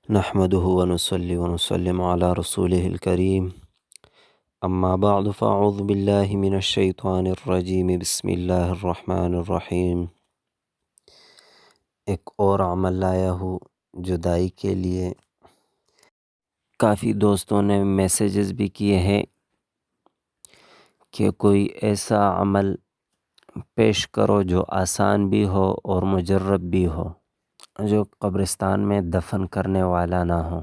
نحمده ونصلي ونسلم على رسوله الكريم اما بعد فاعوذ بالله من الشیطان الرجیم بسم اللہ الرحمن الرحیم۔ ایک اور عمل لایا ہوں جدائی کے لیے۔ کافی دوستوں نے میسیجز بھی کیے ہیں کہ کوئی ایسا عمل پیش کرو جو آسان بھی ہو اور مجرب بھی ہو، جو قبرستان میں دفن کرنے والا نہ ہو۔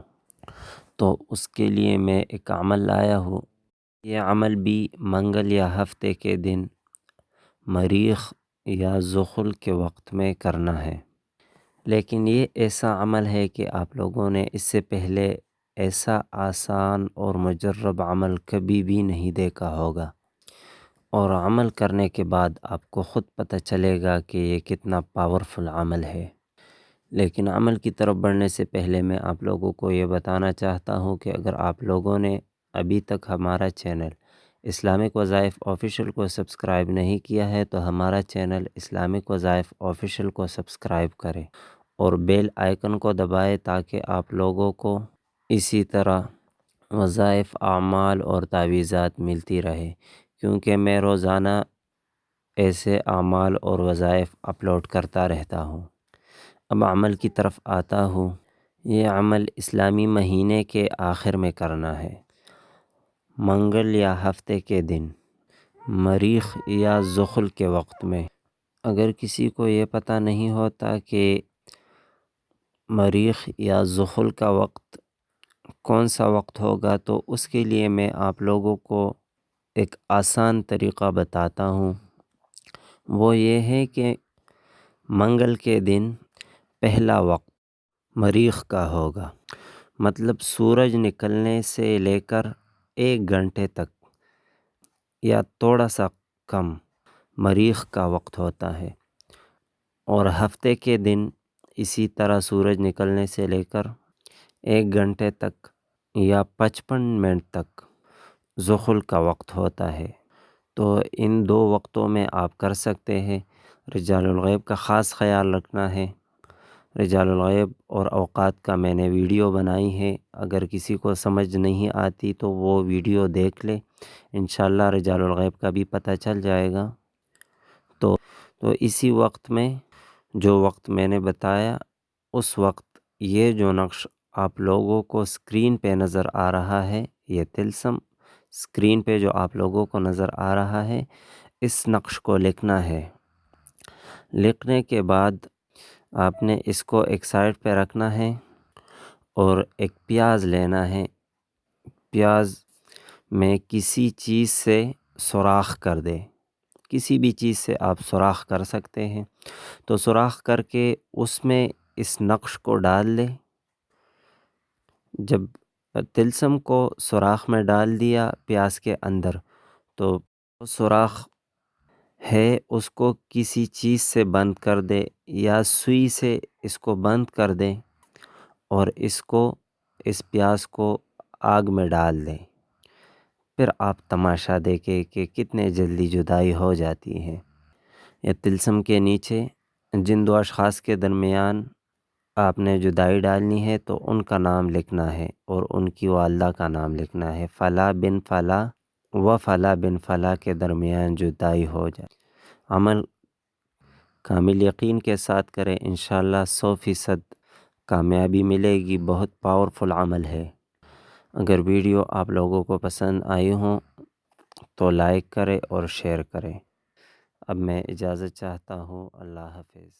تو اس کے لیے میں ایک عمل لایا ہوں۔ یہ عمل بھی منگل یا ہفتے کے دن مریخ یا ذخل کے وقت میں کرنا ہے، لیکن یہ ایسا عمل ہے کہ آپ لوگوں نے اس سے پہلے ایسا آسان اور مجرب عمل کبھی بھی نہیں دیکھا ہوگا، اور عمل کرنے کے بعد آپ کو خود پتہ چلے گا کہ یہ کتنا پاورفل عمل ہے۔ لیکن عمل کی طرف بڑھنے سے پہلے میں آپ لوگوں کو یہ بتانا چاہتا ہوں کہ اگر آپ لوگوں نے ابھی تک ہمارا چینل اسلامک وظائف آفیشیل کو سبسکرائب نہیں کیا ہے تو ہمارا چینل اسلامک وظائف آفیشیل کو سبسکرائب کریں اور بیل آئیکن کو دبائیں تاکہ آپ لوگوں کو اسی طرح وظائف، اعمال اور تعویذات ملتی رہے، کیونکہ میں روزانہ ایسے اعمال اور وظائف اپلوڈ کرتا رہتا ہوں۔ اب عمل کی طرف آتا ہوں۔ یہ عمل اسلامی مہینے کے آخر میں کرنا ہے، منگل یا ہفتے کے دن مریخ یا ذخل کے وقت میں۔ اگر کسی کو یہ پتہ نہیں ہوتا کہ مریخ یا ذخل کا وقت کون سا وقت ہوگا تو اس کے لیے میں آپ لوگوں کو ایک آسان طریقہ بتاتا ہوں۔ وہ یہ ہے کہ منگل کے دن پہلا وقت مریخ کا ہوگا، مطلب سورج نکلنے سے لے کر 1 گھنٹے تک یا تھوڑا سا کم مریخ کا وقت ہوتا ہے، اور ہفتے کے دن اسی طرح سورج نکلنے سے لے کر 1 گھنٹے تک یا 55 منٹ تک ذخل کا وقت ہوتا ہے۔ تو ان 2 وقتوں میں آپ کر سکتے ہیں۔ رجال الغیب کا خاص خیال رکھنا ہے۔ رجال الغیب اور اوقات کا میں نے ویڈیو بنائی ہے، اگر کسی کو سمجھ نہیں آتی تو وہ ویڈیو دیکھ لے، انشاءاللہ رجال الغیب کا بھی پتہ چل جائے گا۔ تو اسی وقت میں جو وقت میں نے بتایا، اس وقت یہ جو نقش آپ لوگوں کو اسکرین پہ نظر آ رہا ہے، یہ طلسم اسکرین پہ جو آپ لوگوں کو نظر آ رہا ہے، اس نقش کو لکھنا ہے۔ لکھنے کے بعد آپ نے اس کو ایک سائڈ پہ رکھنا ہے اور ایک پیاز لینا ہے۔ پیاز میں کسی چیز سے سوراخ کر دے، کسی بھی چیز سے آپ سوراخ کر سکتے ہیں، تو سوراخ کر کے اس میں اس نقش کو ڈال لے۔ جب طلسم کو سوراخ میں ڈال دیا پیاز کے اندر، تو سوراخ ہے اس کو کسی چیز سے بند کر دے یا سوئی سے اس کو بند کر دے، اور اس پیاز کو آگ میں ڈال دیں۔ پھر آپ تماشا دیکھیں کہ کتنے جلدی جدائی ہو جاتی ہے۔ یہ طلسم کے نیچے جن 2 اشخاص کے درمیان آپ نے جدائی ڈالنی ہے تو ان کا نام لکھنا ہے اور ان کی والدہ کا نام لکھنا ہے۔ فلاں بن فلاں و فلاں بن فلاں کے درمیان جدائی ہو جائے۔ عمل کامل یقین کے ساتھ کریں، انشاءاللہ 100% کامیابی ملے گی۔ بہت پاورفل عمل ہے۔ اگر ویڈیو آپ لوگوں کو پسند آئی ہوں تو لائک کریں اور شیئر کریں۔ اب میں اجازت چاہتا ہوں۔ اللہ حافظ۔